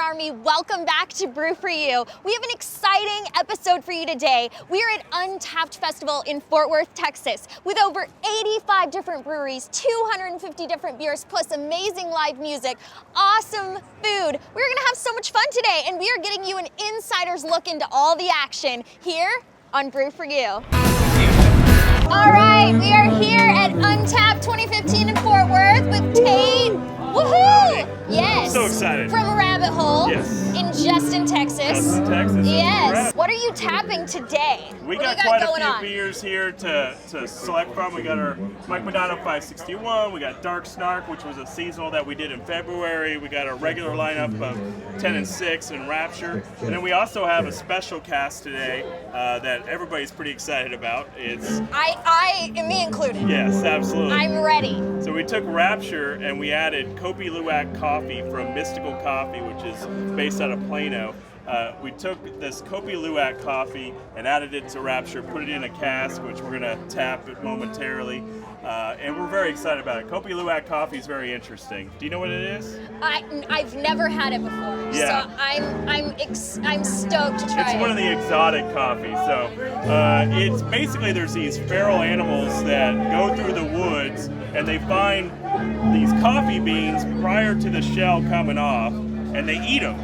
Army, welcome back to Brew for You. We have an exciting episode for you today. We are at Untappd Festival in Fort Worth, Texas, with over 85 different breweries, 250 different beers, plus amazing live music, awesome food. We're gonna have so much fun today, and we are getting you an insider's look into all the action here on Brew for You. All right, we are here at Untappd 2015 in Fort Worth with Tate. Woohoo! Yes. So excited. From Rabbit Hole. Yes. In Justin, Texas. Justin, Texas. Yes. What are you tapping today? We what got do you quite got a going few on? beers here to select from. We got our Mike Madonna 561. We got Dark Snark, which was a seasonal that we did in February. We got our regular lineup of 10 and 6 and Rapture. And then we also have a special cast today that everybody's pretty excited about. It's Me included. Yes, absolutely. I'm ready. So we took Rapture and we added Kopi Luwak coffee from Mystical Coffee, which is based out of Plano. We took this Kopi Luwak coffee and added it to Rapture, put it in a cask, which we're gonna tap it momentarily, and we're very excited about it. Kopi Luwak coffee is very interesting. Do you know what it is? I've never had it before, Yeah. so I'm stoked to try it. It's one of the exotic coffees. So it's basically there's these feral animals that go through the woods and they find these coffee beans prior to the shell coming off, and they eat them.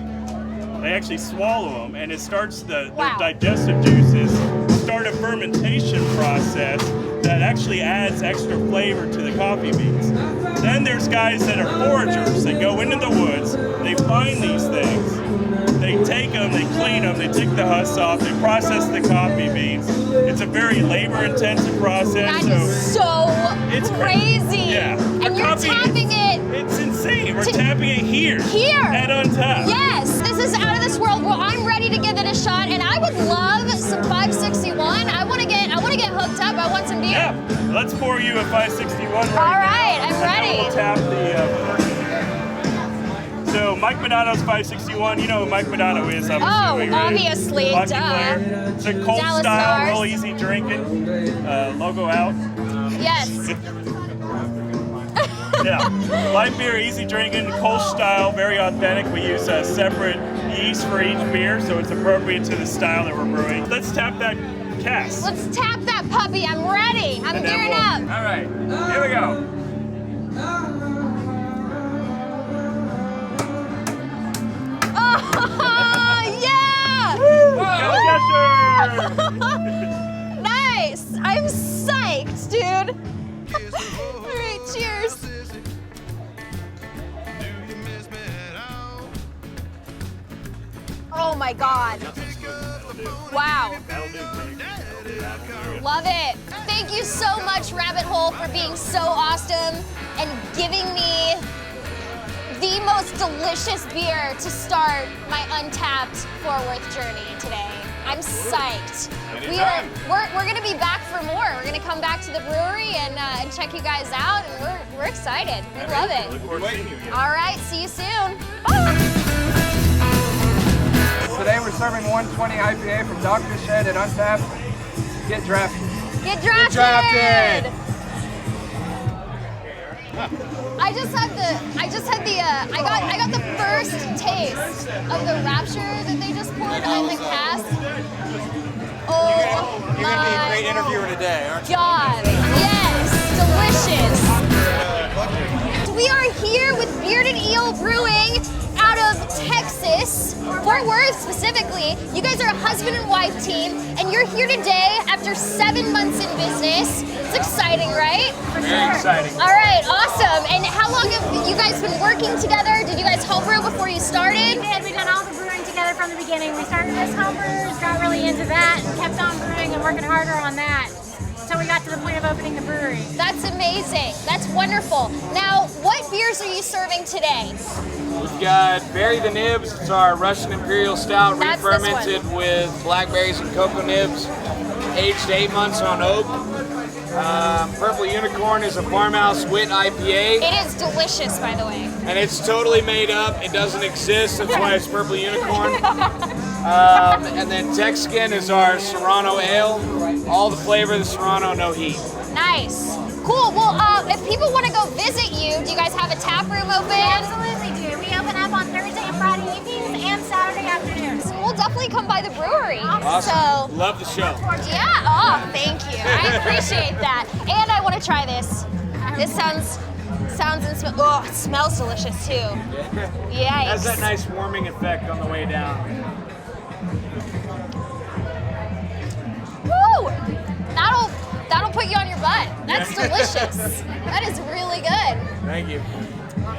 They actually swallow them, and it starts their digestive juices start a fermentation process that actually adds extra flavor to the coffee beans. Then there's guys that are foragers. They go into the woods, they find these things, they take them, they clean them, they take the husks off, they process the coffee beans. It's a very labor-intensive process. That is so it's crazy. Yeah. And you're tapping it. It's insane. We're tapping it here. Here. At Untappd. Yes. This is out of this world. Well, I'm ready to give it a shot, and I would love some 561. I want to get hooked up. I want some beer. Yeah. Let's pour you a 561 right now. All right, I'm ready. We'll tap the So Mike Madonna's 561. You know who Mike Madonna is, I'm assuming, right? Obviously, Hockey duh. player. It's a cold Dallas style, Stars. real easy drinking. Logo out. Yes. Yeah, light beer, easy drinking, Kolsch style, very authentic. We use a separate yeast for each beer, so it's appropriate to the style that we're brewing. Let's tap that cask. Let's tap that puppy. I'm ready. I'm gearing up. All right, here we go. Oh, yeah! Go Gusher! Nice. I'm psyched, dude. All right, cheers. Oh my God. Wow. Love it. Thank you so much, Rabbit Hole, for being so awesome and giving me the most delicious beer to start my Untappd Fort Worth journey today. I'm psyched. We're gonna be back for more. We're gonna come back to the brewery and check you guys out, and we're excited. We love it. Look forward to seeing you again. All right, see you soon. Bye. Today we're serving 120 IPA from Dr. Shed at Untappd. Get drafted. Get drafted. drafted. I got the first taste of the Rapture that they just poured on the cask. Oh You're going to be a great interviewer today, aren't you? God, yes, delicious. We are here with Bearded Eel Brewing out of Texas, Fort Worth specifically. You guys are a husband and wife team, and you're here today after 7 months in business. It's exciting, right? Very exciting. All right, awesome. And how long have you guys been working together? Did you guys homebrew before you started? We did. We've done all the brewing together from the beginning. We started as homebrewers, got really into that, and kept on brewing and working harder on that until we got to the point of opening the brewery. That's amazing. That's wonderful. Now, what beers are you serving today? We've got Berry the Nibs. It's our Russian Imperial Stout, That's this re-fermented with blackberries and cocoa nibs, aged 8 months on oak. Purple Unicorn is a farmhouse wit IPA. It is delicious, by the way. And it's totally made up. It doesn't exist. That's why it's Purple Unicorn. And then Tex-Skin is our Serrano Ale. All the flavor of the Serrano, no heat. Nice. Cool. Well, if people want to go visit you, do you guys have a tap room open? We absolutely do. We open up on Thursday and Friday evenings, Saturday afternoons. We'll definitely come by the brewery. Awesome. So, Love the show. yeah. Oh, thank you. I appreciate that. And I want to try this. This sounds and smells. Oh, it smells delicious too. Yikes. Has that nice warming effect on the way down. Woo! That'll put you on your butt. That's delicious. That is really good. Thank you.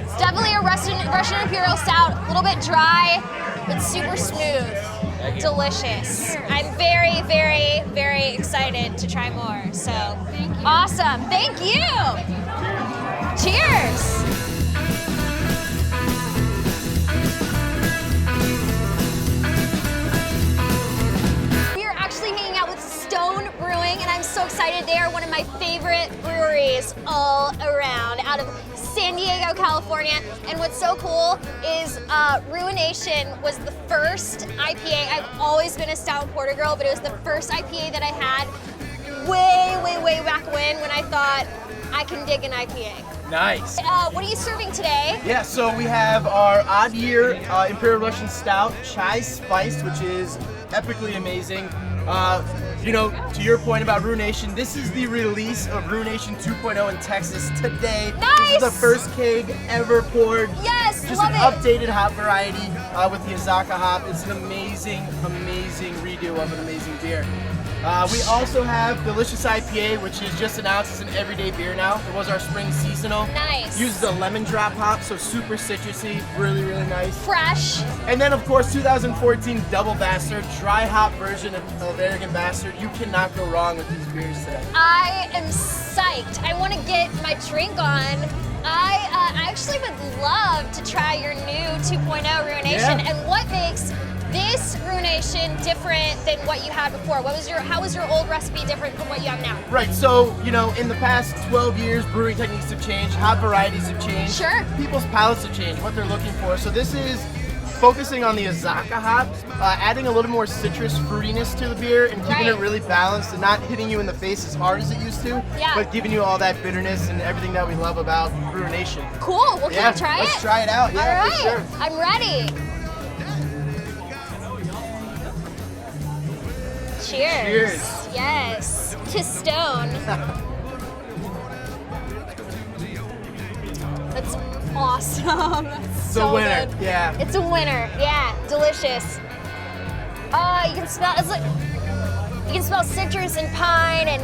It's definitely a Russian Imperial Stout. A little bit dry, but super smooth. Delicious. I'm very, very, very excited to try more. So, awesome. Thank you. Cheers. We are actually hanging out with Stone Brewing, and I'm so excited. They are one of my favorite breweries all around, out of San Diego, California. And what's so cool is Ruination was the first IPA. I've always been a stout and porter girl, but it was the first IPA that I had way back when I thought I can dig an IPA. Nice. What are you serving today? Yeah, so we have our odd year Imperial Russian Stout, chai spiced, which is epically amazing. You know, to your point about Ruination, this is the release of Ruination 2.0 in Texas today. Nice! This is the first keg ever poured. Yes, Just love an it. updated hop variety with the Azaka hop. It's an amazing redo of an amazing beer. We also have Delicious IPA, which is just announced as an everyday beer now. It was our spring seasonal. Nice. Uses a lemon drop hop, so super citrusy, really nice. Fresh. And then, of course, 2014 Double Bastard, dry hop version of Arrogant Bastard. You cannot go wrong with these beers today. I am psyched. I want to get my drink on. I actually would love to try your new 2.0 Ruination. Yeah. And what makes this Ruination different than what you had before? How was your old recipe different from what you have now? Right, so, you know, in the past 12 years, brewing techniques have changed, hop varieties have changed. Sure. People's palates have changed, what they're looking for. So this is focusing on the Azaka hops, adding a little more citrus fruitiness to the beer and keeping it really balanced and not hitting you in the face as hard as it used to, but giving you all that bitterness and everything that we love about Ruination. Cool. Well, can I try it? Let's try it out. Yeah, all right. for sure. I'm ready. Cheers. Cheers. Yes. To Stone. That's awesome. That's so winner. good. Yeah. It's a winner. Yeah. Delicious. You can smell. It's like you can smell citrus and pine, and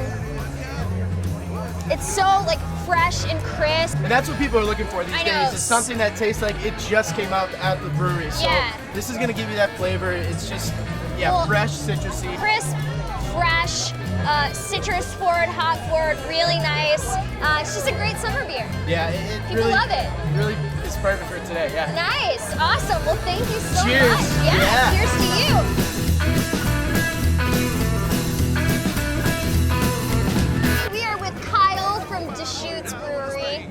it's so like fresh and crisp. And that's what people are looking for these I days. know. It's something that tastes like it just came out at the brewery. So this is gonna give you that flavor. It's just fresh, citrusy. Crisp, fresh, citrus forward, hop forward, really nice. It's just a great summer beer. Yeah, it People really love it. Really is perfect for today. Yeah. Nice, awesome. Well, thank you so Cheers. much. Yeah, cheers to you. We are with Kyle from Deschutes Brewery.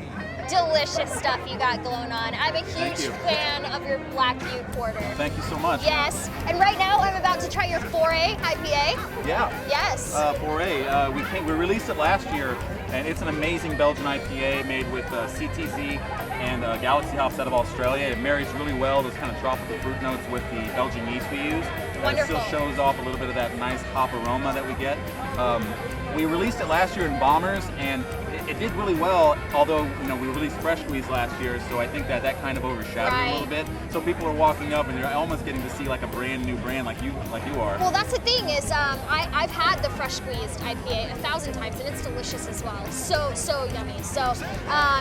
Delicious stuff you got going on. I'm a huge fan of your Black Butte Porter. Thank you so much. Yes, and right now I'm about to try your 4A IPA. Yeah. Yes. 4A. We released it last year, and it's an amazing Belgian IPA made with CTZ and Galaxy hops out of Australia. It marries really well those kind of tropical fruit notes with the Belgian yeast we use. Wonderful. It still shows off a little bit of that nice hop aroma that we get. We released it last year in Bombers, and it did really well, although we released Fresh Squeeze last year, so I think that kind of overshadowed it a little bit. So people are walking up and they're almost getting to see like a brand new brand like you are. Well, that's the thing is I've had the Fresh Squeezed IPA 1,000 times, and it's delicious as well. So yummy. So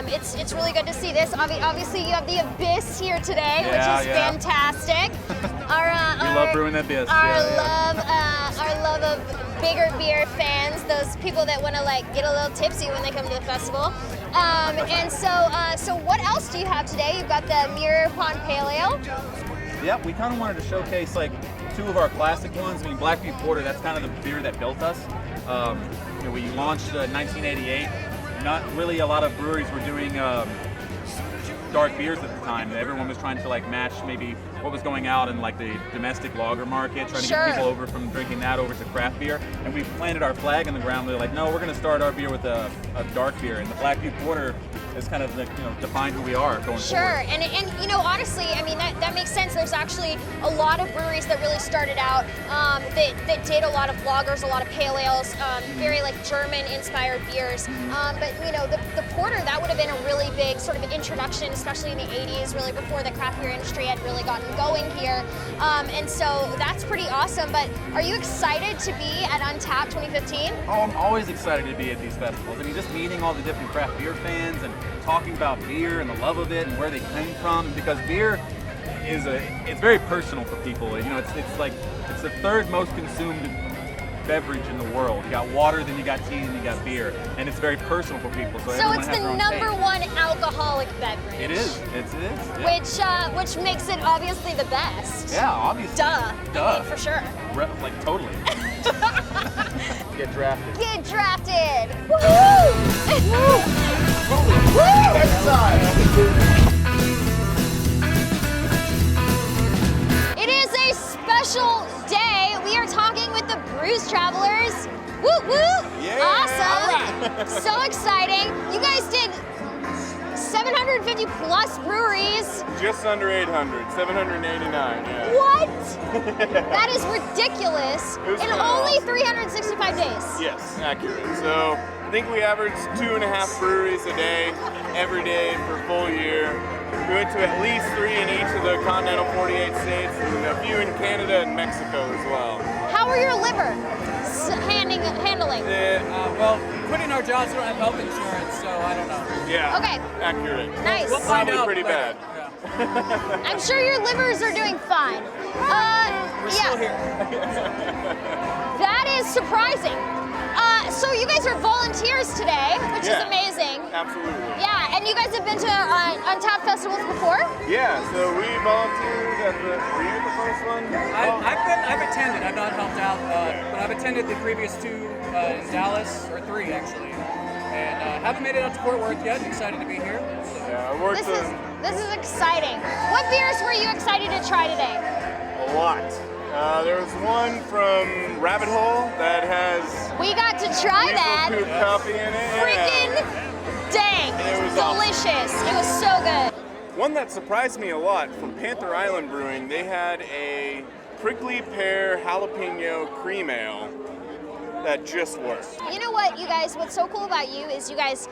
it's really good to see this. Obviously, you have the Abyss here today, which is fantastic. We love brewing that Abyss. Our love of bigger beer fans, those people that want to like get a little tipsy when they come to the festival. And so what else do you have today? You've got the Mirror Pond Pale Ale. Yeah, we kind of wanted to showcase like two of our classic ones. I mean, Black Butte Porter, that's kind of the beer that built us. We launched in 1988. Not really a lot of breweries were doing dark beers at the time. Everyone was trying to like match maybe what was going out in like the domestic lager market, trying to get people over from drinking that over to craft beer. And we planted our flag in the ground. They're like, no, we're going to start our beer with a dark beer. And the Black Butte Porter has kind of defined who we are going Sure, forward. and you know, honestly, I mean that makes sense. There's actually a lot of breweries that really started out that did a lot of lagers, a lot of pale ales, very like German-inspired beers. But you know, the porter, that would have been a really big sort of introduction, especially in the 80s, really before the craft beer industry had really gotten going here. And so that's pretty awesome. But are you excited to be at Untappd 2015? Oh, I'm always excited to be at these festivals. I mean, just meeting all the different craft beer fans and talking about beer and the love of it and where they came from, because beer it's very personal for people. You know, it's the third most consumed beverage in the world. You got water, then you got tea, and you got beer, and it's very personal for people. So So it's the number one alcoholic beverage. It is. It is. Yeah. Which makes it obviously the best. Yeah, obviously. Duh. Duh. I mean, for sure. Like totally. Get drafted. Get drafted. Woohoo! It is a special day. We are talking with the Brews Travelers. Woo woo! Yeah, Awesome! So exciting. You guys did 750 plus breweries. Just under 800, 789. Yeah. What? That is ridiculous. It was In kinda only awesome. 365 days. Yes, accurate. So I think we averaged 2.5 breweries a day, every day for a full year. We went to at least 3 in each of the continental 48 states, and a few in Canada and Mexico as well. How are your liver handling? Well, quitting our jobs, we don't have health insurance, so I don't know. Yeah. Okay. Accurate. Nice. We'll find Probably out pretty later. bad. Yeah. I'm sure your livers are doing fine. We're still here. That is surprising. So you guys are volunteers today, which is Yeah. amazing. Absolutely. Yeah, and you guys have been to Untappd festivals before? Yeah, so we volunteered at were you at the first one? I've attended. I've not helped out, but I've attended the previous 2 in Dallas, or 3 actually, and haven't made it out to Fort Worth yet. Excited to be here. So. Yeah, I worked This is exciting. What beers were you excited to try today? a lot. There was one from Rabbit Hole that has We got to try weasel that. poop coffee in it. Freaking dang. It was awesome. Delicious. It was so good. One that surprised me a lot from Panther Island Brewing, they had a prickly pear jalapeno cream ale that just worked. You know what, you guys, what's so cool about you is you guys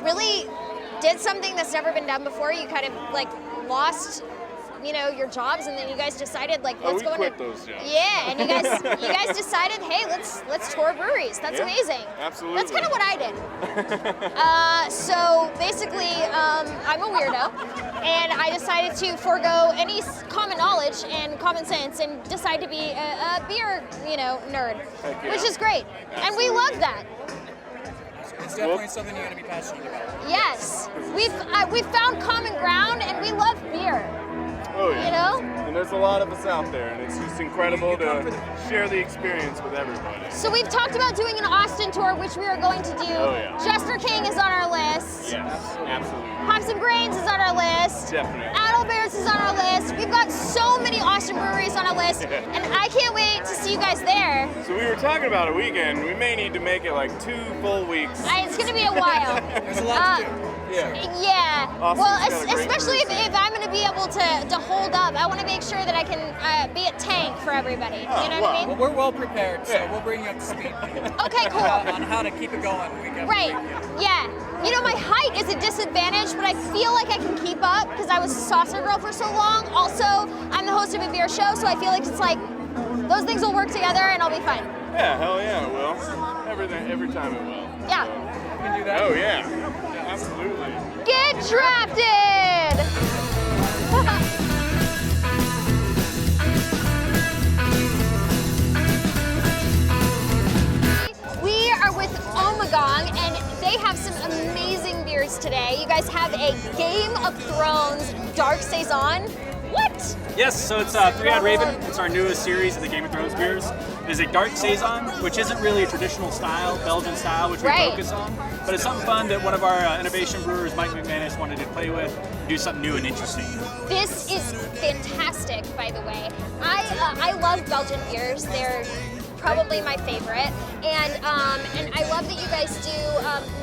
really did something that's never been done before. You kind of like lost, you know, your jobs, and then you guys decided like let's we go quit into those jobs. Yeah, and you guys decided, hey, let's tour breweries. That's Yeah, amazing. absolutely. That's kind of what I did. So basically, I'm a weirdo, and I decided to forego any common knowledge and common sense and decide to be a beer, you know, nerd, Heck yeah. which is great, and we love that. It's definitely something you got to be passionate about. Yes, we've found common ground, and we love beer. Oh yeah. You know? And there's a lot of us out there, and it's just incredible You come for to the- share the experience with everybody. So we've talked about doing an Austin tour, which we are going to do. Oh, yeah. Jester King is on our list. Yes, absolutely. Hops and Grains is on our list. Definitely. Adalbert's is on our list. We've got so many Austin breweries on our list, and I can't wait to see you guys there. So we were talking about a weekend. We may need to make it like 2 full weeks. It's going to be a while. There's a lot to do. Yeah. Yeah. Austin's Well, got a great especially brewery if I'm going to be able to hold up, I want to make sure that I can be a tank for everybody. Oh, You know what I wow. mean? Well, we're well prepared, so Yeah. we'll bring you up to speed Okay, cool. on how to keep it going week after Right. week. Yeah. You know, my height is a disadvantage, but I feel like I can keep up because I was a saucer girl for so long. Also, I'm the host of a beer show, so I feel like it's like those things will work together and I'll be fine. Yeah, hell yeah, it will. Every time it will. Yeah. You can do that. Oh yeah, absolutely. Get drafted! We are with Omagong, and they have some amazing beers today. You guys have a Game of Thrones Dark Saison. What? Yes, so it's 3-Eyed Raven. It's our newest series of the Game of Thrones beers. It is a dark saison, which isn't really a traditional style, Belgian style, which we Right. focus on. But it's something fun that one of our innovation brewers, Mike McManus, wanted to play with, do something new and interesting. This is fantastic, by the way. I love Belgian beers. They're probably my favorite. And I love that you guys do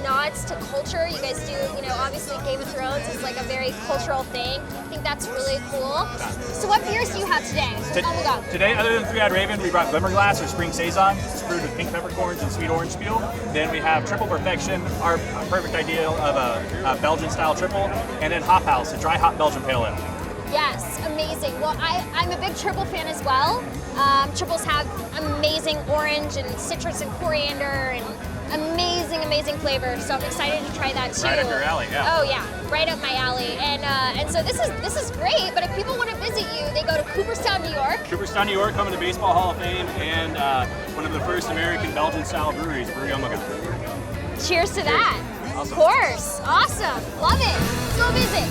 nods to culture. You guys do, you know, obviously Game of Thrones is like a very cultural thing. I think that's really cool. So what beers do you have today? Oh my God. Today, other than Three-Eyed Raven, we brought Glimmerglass or Spring Saison. It's brewed with pink peppercorns and sweet orange peel. Then we have Triple Perfection, our perfect ideal of a Belgian-style triple. And then Hop House, a dry hop Belgian pale ale. Yes, amazing. Well, I'm a big triple fan as well. Triples have amazing orange and citrus and coriander and amazing flavor. So I'm excited to try that too. Right up your alley, yeah. Oh yeah, right up my alley. And so this is great. But if people want to visit you, they go to Cooperstown, New York. Cooperstown, New York, home of the Baseball Hall of Fame and one of the first American Belgian-style breweries, Brew. Cheers to that. Awesome. Of course. Awesome. Love it. Let's go visit.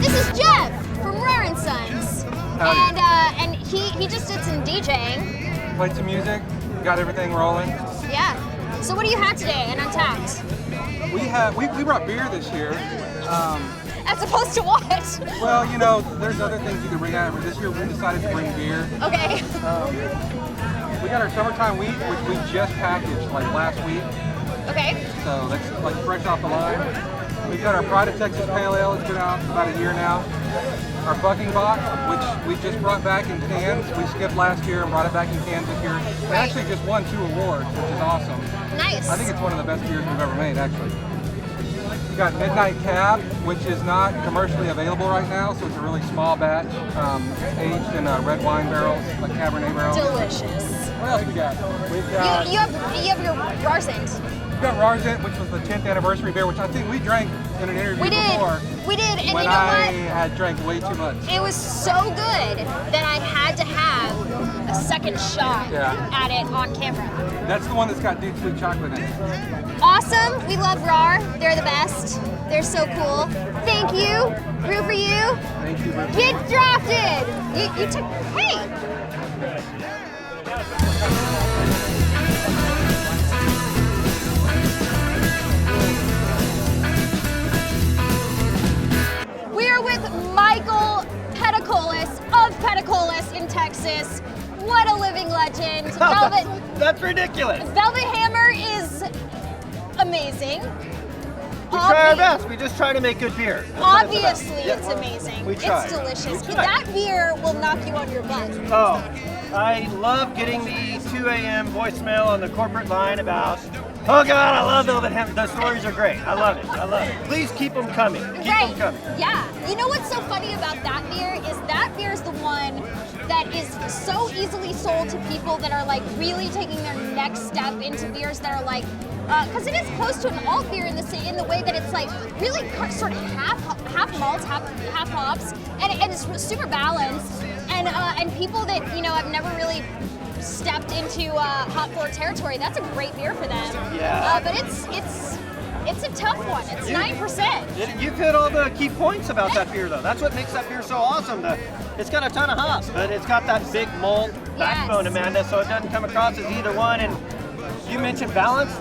This is Jeff from Rare & Sons. And he just did some DJing. Played some music, got everything rolling. Yeah. So what do you have today in Untappd? We brought beer this year. As opposed to what? Well, you know, there's other things you can bring out. This year we decided to bring beer. Okay. We got our summertime wheat, which we just packaged like last week. Okay. So that's like fresh off the line. We've got our Pride of Texas Pale Ale. It's been out about a year now. Our Bucking Box, which we just brought back in cans. We skipped last year and brought it back in cans this year. We actually just won 2 awards, which is awesome. Nice. I think it's one of the best beers we've ever made, actually. We got Midnight Cab, which is not commercially available right now, so it's a really small batch, aged in red wine barrels, like Cabernet barrels. Delicious. What else we got? We've got You have your Rarzent. We've got Rarzent, which was the 10th anniversary beer, which I think we drank in an interview before. We did, and when you know I what? had drank way too much. It was so good that I had to have a second shot at it on camera. That's the one that's got deep sweet chocolate in it. Awesome. We love RAR. They're the best. They're so cool. Thank you. Brew for you. Thank you. Get drafted. You took. Hey. We are with Michael Pedicolis of Pedicolis in Texas. What a living legend. Velvet. That's ridiculous. Velvet Hammer is amazing. We try our best. We just try to make good beer. Obviously, it's amazing. We try. It's delicious. We try. That beer will knock you on your butt. Oh, I love getting the 2 a.m. voicemail on the corporate line about, oh God, I love Velvet Hammer. The stories are great. I love it. I love it. Please keep them coming. Keep them coming. Yeah. You know what's so funny about that beer is that beer is the one that is so easily sold to people that are like really taking their next step into beers that are like, because it is close to an alt beer in the way that it's like really sort of half malts, half hops, and it's super balanced. And people that have never really stepped into hop forward territory, that's a great beer for them. Yeah. But it's a tough one. It's 9%. You've hit all the key points about that beer, though. That's what makes that beer so awesome. It's got a ton of hops, but it's got that big malt backbone, Amanda, so it doesn't come across as either one. And you mentioned balance.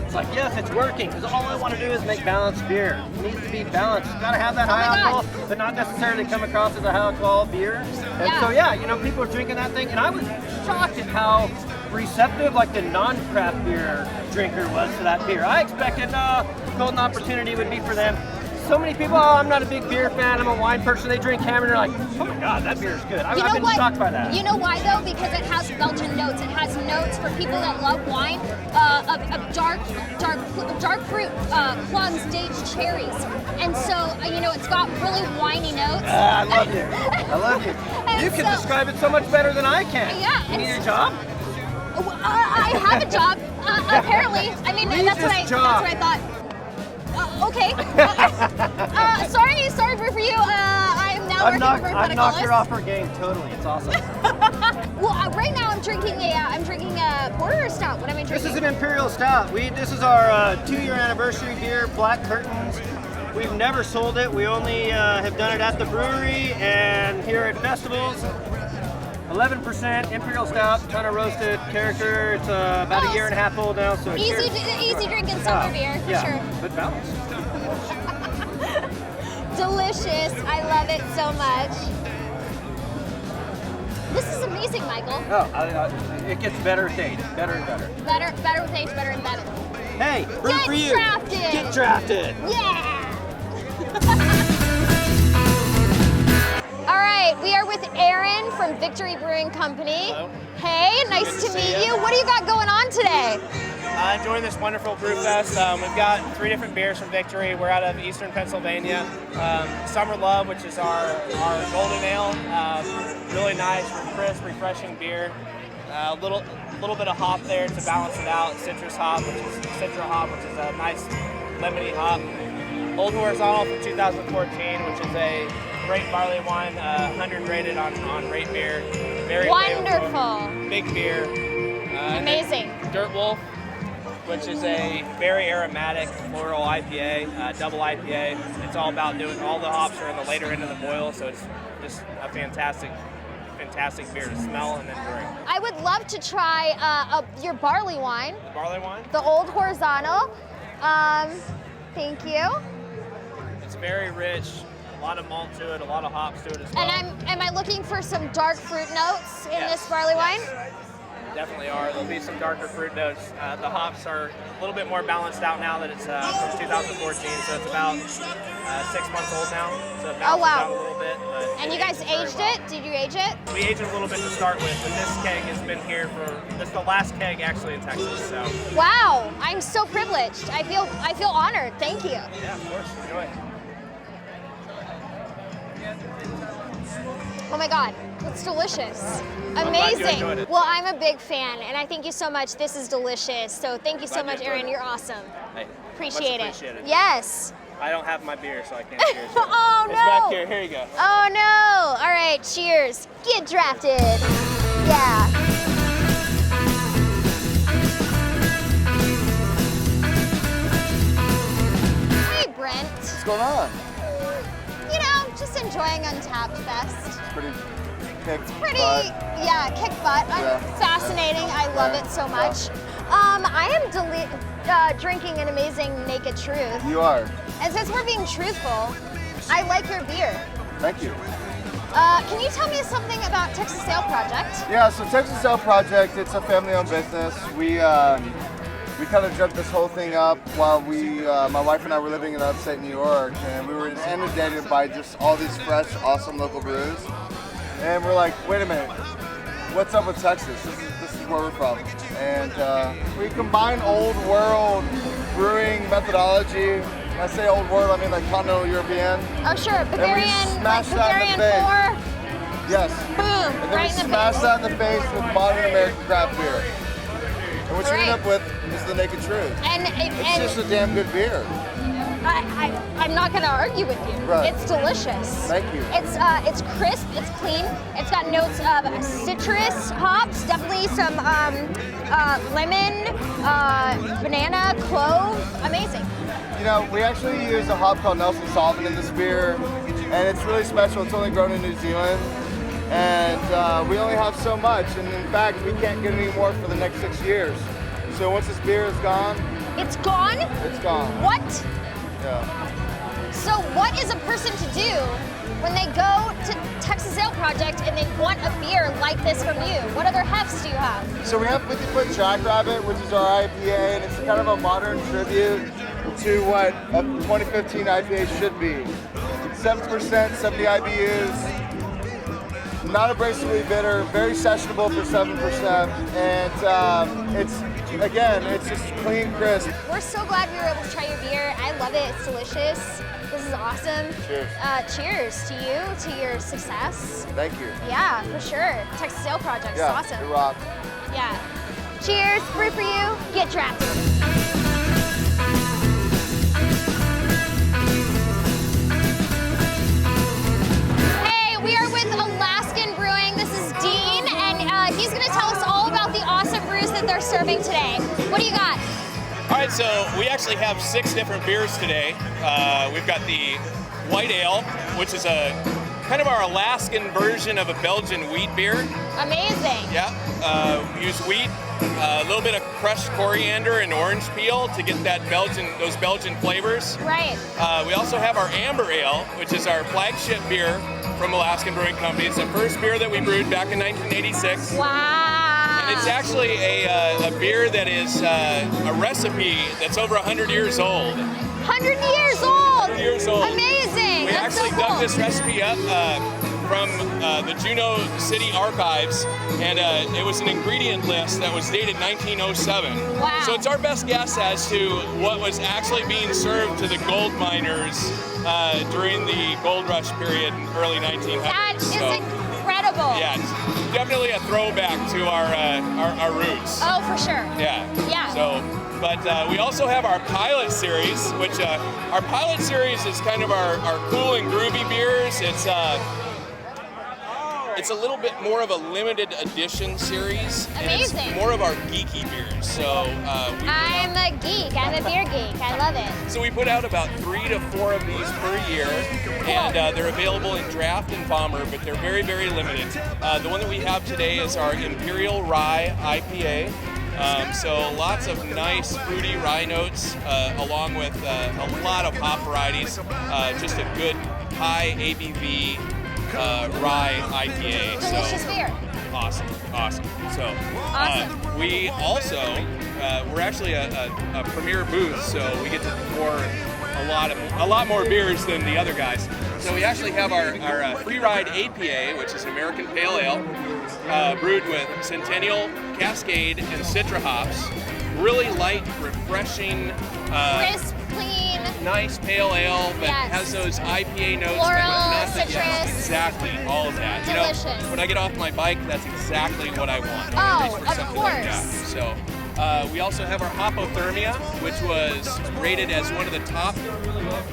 It's like, yes, it's working, because all I want to do is make balanced beer. It needs to be balanced. It's got to have that high alcohol, but not necessarily come across as a high alcohol beer. And so, people are drinking that thing, and I was shocked at how receptive, like the non-craft beer drinker was to that beer. I expected golden opportunity would be for them. So many people, I'm not a big beer fan, I'm a wine person, they drink Hammer and they're like, oh my God, that beer is good. I've been shocked by that. You know why though? Because it has Belgian notes. It has notes for people that love wine of dark fruit, plums, dates, cherries. And so, it's got really winey notes. I love you. I love you. You can describe it so much better than I can. Yeah. You need a job? I have a job, apparently. I mean, that's what I thought. Okay. Sorry, Brew for you. I am now working for Pedicolis. I've knocked her off her game totally. It's awesome. Well, right now I'm drinking a porter or stout. What am I drinking? This is an imperial stout. This is our 2-year anniversary beer, Black Curtains. We've never sold it. We only have done it at the brewery and here at festivals. 11% imperial stout, ton of roasted character. It's about a year and a half old now, so easy drinking summer beer for sure. But balanced. Delicious. I love love it so much. This is amazing, Michael. Oh, it gets better with age, better and better. Better with age, better and better. Hey, brew Get for you. drafted. Get drafted. Yeah! All right, we are with Aaron from Victory Brewing Company. Hello. Hey, nice to meet you. What do you got going on today? Enjoying this wonderful brew fest. We've got 3 different beers from Victory. We're out of Eastern Pennsylvania. Summer Love, which is our golden ale. Really nice, crisp, refreshing beer. A little bit of hop there to balance it out. Citrus hop, which is a nice lemony hop. Old Horizontal from 2014, which is a great barley wine, 100 rated on Rate Beer. Very Wonderful. flavorful, big beer. Amazing. Dirt Wolf, which is a very aromatic floral IPA, double IPA. It's all about doing, all the hops are in the later end of the boil, so it's just a fantastic beer to smell and then drink. I would love to try your barley wine, The barley wine, the Old Horizontal. Thank you. it's very rich, a lot of malt to it, a lot of hops to it as well. And am I looking for some dark fruit notes in Yes, this barley wine? Definitely are. There'll be some darker fruit notes. The hops are a little bit more balanced out now that it's from 2014, so it's about 6 months old now. So it balances wow. out a little bit. But And you guys aged it? Did you age it? We aged it a little bit to start with, but this keg has been here this is the last keg actually in Texas. So Wow, I'm so privileged. I feel honored. Thank you. yeah, of course, enjoy. Oh my God, it's delicious. glad you Amazing. enjoyed it. Well, I'm a big fan, and I thank you so much. This is delicious. So thank you so Glad you much, enjoyed Aaron. it. You're awesome. Hey, Appreciate much it. appreciated. Yes. I don't have my beer, so I can't cheers. you. Oh It's no. back here. Here you go. Oh no. All right, cheers. Get drafted. Yeah. Hey, Brent. What's going on? You know, just enjoying Untapped Fest. Pretty kicked Pretty, butt. yeah, kick butt. Yeah. Fascinating. I love it so much. I am drinking an amazing Naked Truth. You are. And since we're being truthful, I like your beer. Thank you. Can you tell me something about Texas Ale Project? Yeah, so Texas Ale Project, it's a family-owned business. We kind of jumped this whole thing up while my wife and I were living in upstate New York, and we were inundated by just all these fresh, awesome local brews. And we're like, wait a minute, what's up with Texas? This is where we're from. And we combine old world brewing methodology. When I say old world, I mean like continental European. Oh sure, Bavarian, like smash that in Bavarian the 4. Yes. Boom, And then right we in the smash face. that in the face with modern American craft beer. And what you Great. end up with is the Naked Truth. It's just a damn good beer. I'm not going to argue with you. Right. It's delicious. Thank you. It's crisp. It's clean. It's got notes of citrus hops, definitely some lemon, banana, clove. Amazing. You know, we actually use a hop called Nelson Sauvin in this beer, and it's really special. It's only grown in New Zealand, and we only have so much. And in fact, we can't get any more for the next 6 years. So once this beer is gone, It's gone? it's gone. What? Yeah. So what is a person to do when they go to Texas Ale Project and they want a beer like this from you? What other hefts do you have? So we have 50-foot Jackrabbit, which is our IPA, and it's kind of a modern tribute to what a 2015 IPA should be. 7%, 70 IBUs, not abrasively bitter, very sessionable for 7%, and it's just clean, crisp. We're so glad we were able to try your beer. I love it. It's delicious. This is awesome. Cheers. Cheers to you, to your success. Thank you. Yeah, for sure. Texas Ale Project is Yeah, awesome. you rock. Yeah. Cheers. Brew for you. Get drafted. Hey, we are with Alaskan Brewing. This is Dean, and he's going to tell us all about the awesome brews that they're serving today. What do you got? All right, so we actually have 6 different beers today. We've got the white ale, which is a kind of our Alaskan version of a Belgian wheat beer. Amazing. Yeah, we use wheat, a little bit of crushed coriander and orange peel to get that those Belgian flavors. Right. We also have our Amber Ale, which is our flagship beer from Alaskan Brewing Company. It's the first beer that we brewed back in 1986. Wow. And it's actually a beer that is a recipe that's over 100 years old. 100 years old. 100 years old. Amazing. We That's actually so cool. dug this recipe up from the Juneau City Archives, and it was an ingredient list that was dated 1907. Wow. So it's our best guess as to what was actually being served to the gold miners during the gold rush period in early 1900s. That is incredible. Yeah, it's definitely a throwback to our roots. Oh, for sure. Yeah. Yeah. So, but we also have our pilot series, which our pilot series is kind of our cool and groovy beers. It's a little bit more of a limited edition series. Amazing. And it's more of our geeky beers. So I'm a geek. I'm a beer geek. I love it. So we put out about 3 to 4 of these per year, and they're available in draft and bomber, but they're very, very limited. The one that we have today is our Imperial Rye IPA. So lots of nice fruity rye notes, along with a lot of hop varieties. Just a good high ABV rye IPA. Delicious beer. Awesome. So we also we're actually a premier booth, so we get to pour a lot more beers than the other guys. So we actually have our Free Ride APA, which is an American Pale Ale, brewed with Centennial, Cascade, and Citra hops. Really light, refreshing, Crisp, clean. nice pale ale that has those IPA notes. Floral, citrus. Yes, exactly, all of that. Delicious. You know, when I get off my bike, that's exactly what I want. Oh, Taste for of something like that. course. So. We also have our Hopothermia, which was rated as one of the top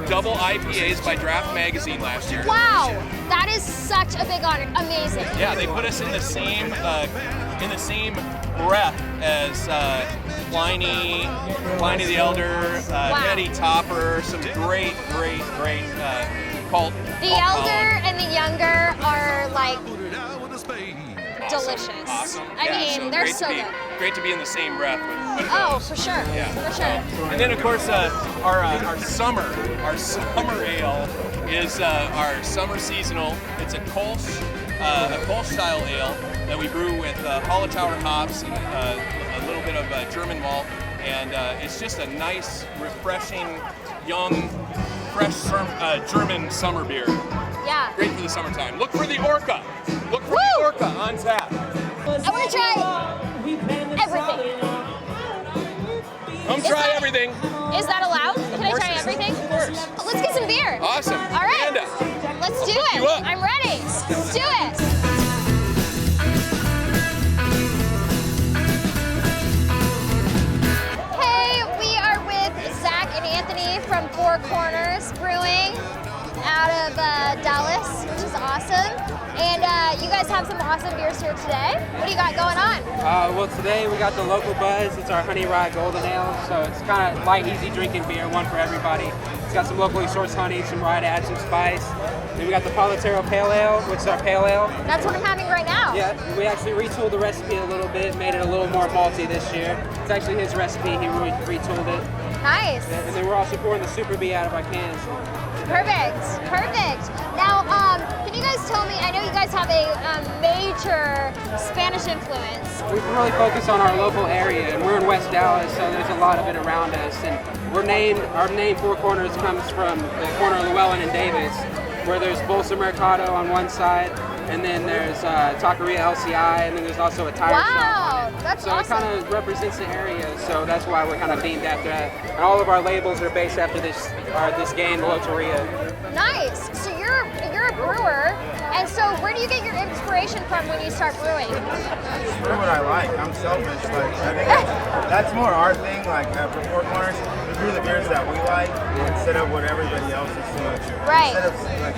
double IPAs by Draft Magazine last year. Wow, that is such a big honor. Amazing. Yeah, they put us in the same breath as Pliny the Elder, Eddie Topper, some great cult. The elder and the younger are like delicious. Awesome. I mean, they're great so good. Great to be in the same breath with Oh, those. for sure. Yeah. For sure. And then of course our summer ale is our summer seasonal. It's a Kolsch style ale that we brew with Hollin hops and a little bit of German malt, and it's just a nice, refreshing, young, fresh German summer beer. Yeah. Great for the summertime. Look for the Orca. Look for the Orca on tap. I want to try everything. Come try everything. Is that allowed? Can I try everything? Of course. Let's get some beer. Awesome. All right. Amanda. Let's do hook it. you up. I'm ready. Let's do it. Hey, we are with Zach and Anthony from Four Corners Brewing out of Dallas, which is awesome. And you guys have some awesome beers here today. What do you got going on? Well, today we got the Local Buzz. It's our Honey Rye Golden Ale, so it's kind of light, easy drinking beer, one for everybody. It's got some locally sourced honey, some rye to add some spice. Then we got the Politero Pale Ale, which is our pale ale. That's what I'm having right now. Yeah, we actually retooled the recipe a little bit, made it a little more malty this year. It's actually his recipe, he retooled it. Nice. And then we're also pouring the Super Bee out of our cans. Perfect. Now, can you guys tell me, I know you guys have a major Spanish influence. We really focus on our local area, and we're in West Dallas, so there's a lot of it around us. And our name Four Corners comes from the corner of Llewellyn and Davis, where there's Bolsa Mercado on one side, and then there's Taqueria LCI, and then there's also a tire shop. Wow, that's so awesome. it kind of represents the area, so that's why we're kind of themed after that. And all of our labels are based after this game, Loteria. Nice. So you're a brewer, and so where do you get your inspiration from when you start brewing? Brew what I like. I'm selfish. Like I think that's more our thing. Like for Four Corners, brew the beers that we like instead of what everybody else is doing. Right. Instead of like,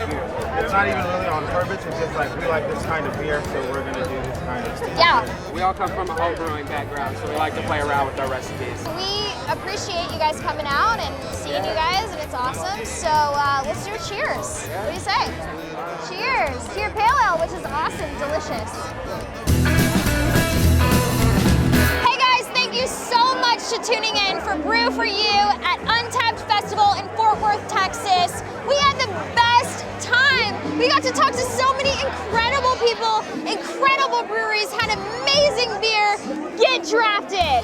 it's not even really on purpose. It's just like we like this kind of beer, so we're gonna do this kind of stuff. Yeah. We all come from a home brewing background, so we like to play around with our recipes. We appreciate you guys coming out and seeing you guys, and it's awesome. So let's do a cheers. What do you say? Cheers to your pale ale, which is awesome, delicious. Hey guys, thank you so much for tuning in for Brew for You at Untappd Festival in Fort Worth, Texas. We had the best time. We got to talk to so many incredible people, incredible breweries, had amazing beer. Get drafted.